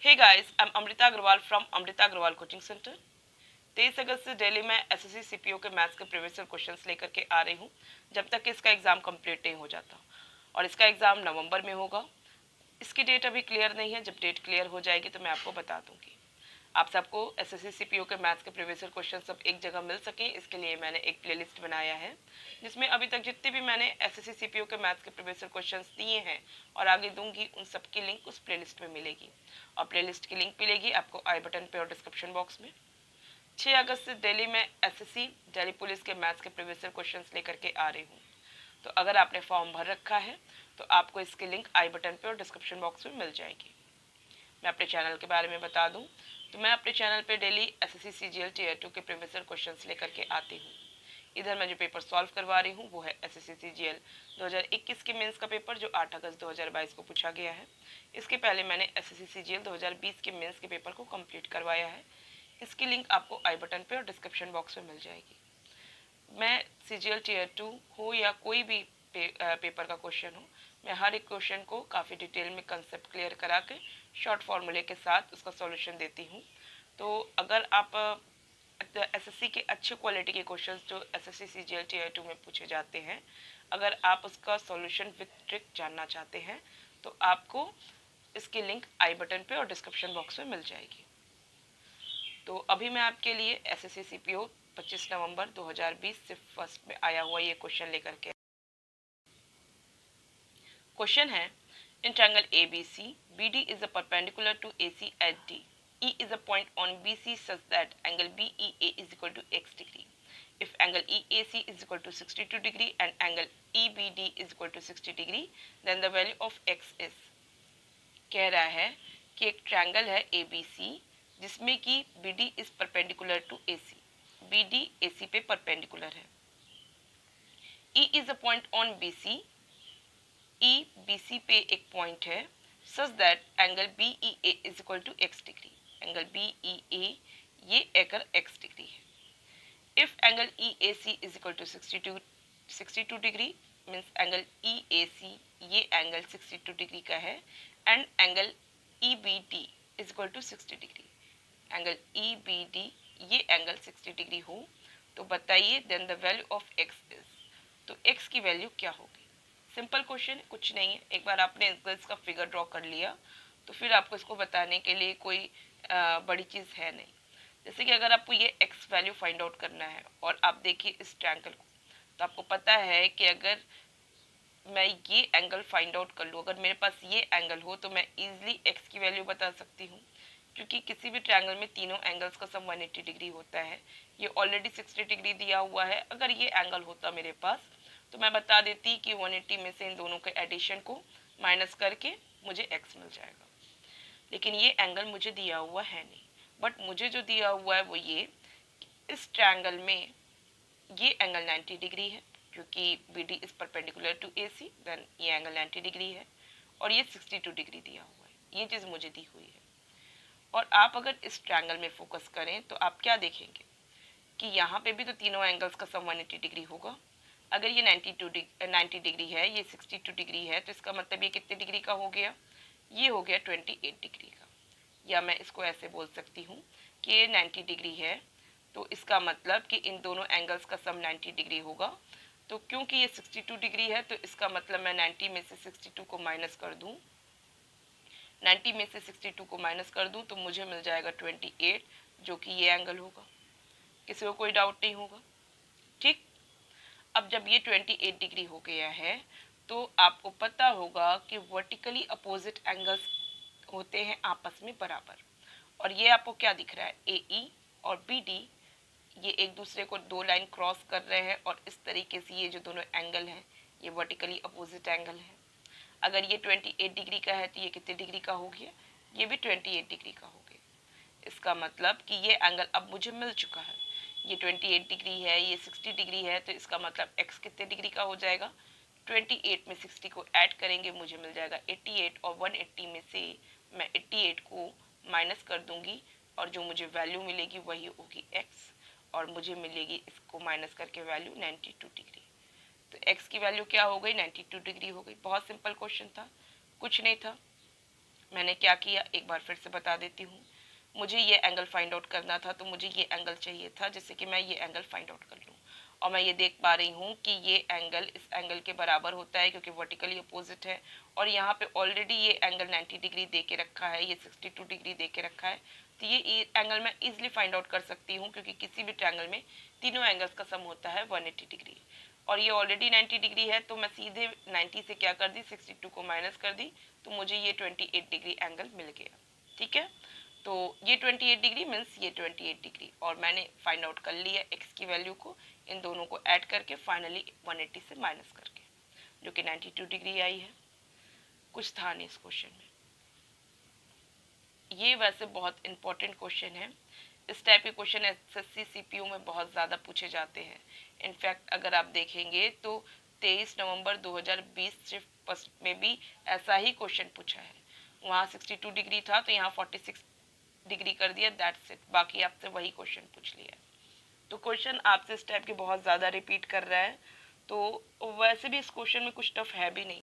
Hey guys, I am Amrita Agarwal from Amrita Agarwal coaching centre. 23 अगस्त से दिल्ली में एसएससी सीपीओ के मैथ्स के प्रीवियस ईयर क्वेश्चंस लेकर के आ रही हूँ, जब तक कि इसका एग्ज़ाम कंप्लीट नहीं हो जाता। और इसका एग्ज़ाम नवंबर में होगा। इसकी डेट अभी क्लियर नहीं है, जब डेट क्लियर हो जाएगी तो मैं आपको बता दूंगी। आप सबको एसएससी सीपीओ के मैथ्स के प्रीवियस ईयर क्वेश्चन सब एक जगह मिल सके, इसके लिए मैंने एक प्लेलिस्ट बनाया है, जिसमें अभी तक जितने भी मैंने एसएससी सीपीओ के मैथ्स के प्रीवियस ईयर क्वेश्चंस दिए हैं और आगे दूंगी, उन सब की लिंक उस प्लेलिस्ट में मिलेगी। और प्लेलिस्ट की लिंक मिलेगी आपको आई बटन पे और डिस्क्रिप्शन बॉक्स में। 6 अगस्त से दिल्ली में एसएससी दिल्ली पुलिस के मैथ्स के प्रीवियस ईयर क्वेश्चंस लेकर के आ रही हूँ। तो अगर आपने फॉर्म भर रखा है तो आपको इसकी लिंक आई बटन पे और डिस्क्रिप्शन बॉक्स में मिल जाएगी। मैं अपने चैनल के बारे में बता दूं तो मैं अपने चैनल पे डेली एसएससी सीजीएल टीयर 2 के प्रीवियस ईयर क्वेश्चंस लेकर के आती हूँ। इधर मैं जो पेपर सॉल्व करवा रही हूँ वो है एसएससी सीजीएल 2021 के मेंस का पेपर, जो 8 अगस्त 2022 को पूछा गया है। इसके पहले मैंने एसएससी सीजीएल 2020 के मेंस के पेपर को कंप्लीट करवाया है। इसकी लिंक आपको आई बटन पे और डिस्क्रिप्शन बॉक्स में मिल जाएगी। मैं सीजीएल टीयर 2 हो या कोई भी पेपर का क्वेश्चन हो, मैं हर एक क्वेश्चन को काफ़ी डिटेल में कंसेप्ट क्लियर करा के शॉर्ट फार्मूले के साथ उसका सॉल्यूशन देती हूँ। तो अगर आप एसएससी के अच्छे क्वालिटी के क्वेश्चंस जो एसएससी सीजीएल टीयर 2 में पूछे जाते हैं, अगर आप उसका सॉल्यूशन विद ट्रिक जानना चाहते हैं तो आपको इसकी लिंक आई बटन पे और डिस्क्रिप्शन बॉक्स में मिल जाएगी। तो अभी मैं आपके लिए एसएससी सीपीओ 25 नवंबर 2020 से फर्स्ट में आया हुआ ये क्वेश्चन लेकर के। क्वेश्चन है, in triangle ABC, BD is a perpendicular to AC at D. E is a point on BC such that angle BEA is equal to x degree. If angle EAC is equal to 62 degree and angle EBD is equal to 60 degree, then the value of x is। कह रहा है कि एक triangle है ABC जिसमें कि BD is perpendicular to AC. BD AC पे perpendicular है। E is a point on BC, E B C पे एक पॉइंट है, such that angle B E A is equal to x degree. Angle B E A ये एकर x degree है। If angle E A C is equal to 62 degree, means angle E A C ये angle 62 degree का है, and angle E B D is equal to 60 degree. Angle E B D ये angle 60 degree हो तो बताइए then the value of x is. तो x की value क्या होगी? सिंपल क्वेश्चन, कुछ नहीं है। एक बार आपने इसका फिगर ड्रॉ कर लिया तो फिर आपको इसको बताने के लिए कोई बड़ी चीज़ है नहीं। जैसे कि अगर आपको ये एक्स वैल्यू फाइंड आउट करना है और आप देखिए इस ट्रायंगल को, तो आपको पता है कि अगर मैं ये एंगल फाइंड आउट कर लूँ, अगर मेरे पास ये एंगल हो तो मैं इजीली एक्स की वैल्यू बता सकती हूँ, क्योंकि किसी भी ट्रायंगल में तीनों एंगल्स का सम 180 डिग्री होता है। ये ऑलरेडी 60 डिग्री दिया हुआ है। अगर ये एंगल होता मेरे पास तो मैं बता देती कि 180 में से इन दोनों के एडिशन को माइनस करके मुझे एक्स मिल जाएगा। लेकिन ये एंगल मुझे दिया हुआ है नहीं, बट मुझे जो दिया हुआ है वो ये, इस ट्रायंगल में ये एंगल 90 डिग्री है, क्योंकि B D is perpendicular to A C, then ये एंगल 90 डिग्री है, और ये 62 डिग्री दिया हुआ है। ये चीज़ मुझे दी हुई है। और आप अगर इस ट्रायंगल में फोकस करें तो आप क्या देखेंगे कि यहाँ पे भी तो तीनों एंगल्स का सम 180 डिग्री होगा। अगर ये 90 डिग्री है, ये 62 डिग्री है, तो इसका मतलब ये कितने डिग्री का हो गया? ये हो गया 28 डिग्री का। या मैं इसको ऐसे बोल सकती हूँ कि ये 90 डिग्री है, तो इसका मतलब कि इन दोनों एंगल्स का सम 90 डिग्री होगा। तो क्योंकि ये 62 डिग्री है तो इसका मतलब मैं 90 में से 62 को माइनस कर दूँ, 90 में से 62 को माइनस कर दूँ तो मुझे मिल जाएगा 28, जो कि ये एंगल होगा। किसी को कोई डाउट नहीं होगा? ठीक। अब जब ये 28 डिग्री हो गया है तो आपको पता होगा कि वर्टिकली अपोजिट एंगल्स होते हैं आपस में बराबर। और ये आपको क्या दिख रहा है? ए ई और बी डी ये एक दूसरे को दो लाइन क्रॉस कर रहे हैं, और इस तरीके से ये जो दोनों एंगल हैं ये वर्टिकली अपोजिट एंगल है। अगर ये 28 डिग्री का है तो ये कितने डिग्री का हो गया? ये भी 28 डिग्री का हो गया। इसका मतलब कि ये एंगल अब मुझे मिल चुका है। ये 28 डिग्री है, ये 60 डिग्री है, तो इसका मतलब x कितने डिग्री का हो जाएगा? 28 में 60 को ऐड करेंगे मुझे मिल जाएगा 88, और 180 में से मैं 88 को माइनस कर दूंगी और जो मुझे वैल्यू मिलेगी वही होगी x, और मुझे मिलेगी इसको माइनस करके वैल्यू 92 डिग्री। तो x की वैल्यू क्या हो गई? 92 डिग्री हो गई। बहुत सिंपल क्वेश्चन था, कुछ नहीं था। मैंने क्या किया एक बार फिर से बता देती हूँ। मुझे ये एंगल फाइंड आउट करना था, तो मुझे ये एंगल चाहिए था जिससे कि मैं ये एंगल फाइंड आउट कर लूँ। और मैं ये देख पा रही हूँ कि ये एंगल इस एंगल के बराबर होता है क्योंकि वर्टिकली अपोजिट है। और यहाँ पे ऑलरेडी ये एंगल 90 डिग्री दे के रखा है, ये 62 डिग्री दे के रखा है। तो ये एंगल मैं इजिली फाइंड आउट कर सकती हूँ क्योंकि किसी भी ट्रायंगल में तीनों एंगल्स का सम होता है 180 डिग्री। और ये ऑलरेडी 90 डिग्री है, तो मैं सीधे 90 से क्या कर दी, 62 को माइनस कर दी, तो मुझे ये 28 डिग्री एंगल मिल गया। ठीक है, तो ये 28 डिग्री मीन्स ये 28 डिग्री, और मैंने फाइंड आउट कर लिया एक्स की वैल्यू को इन दोनों को ऐड करके, फाइनली 180 से माइनस करके, जो कि 92 डिग्री आई है। कुछ था नहीं इस क्वेश्चन में। ये वैसे बहुत इंपॉर्टेंट क्वेश्चन है। इस टाइप के क्वेश्चन एसएससी सीपीयू में बहुत ज़्यादा पूछे जाते हैं। इनफैक्ट अगर आप देखेंगे तो 23 नवंबर 2020 सिर्फ में भी ऐसा ही क्वेश्चन पूछा है। वहाँ 62 डिग्री था तो यहाँ 46 डिग्री कर दिया, दैट्स इट। बाकी आपसे वही क्वेश्चन पूछ लिया। तो क्वेश्चन आपसे इस टाइप के बहुत ज़्यादा रिपीट कर रहा है, तो वैसे भी इस क्वेश्चन में कुछ टफ है भी नहीं।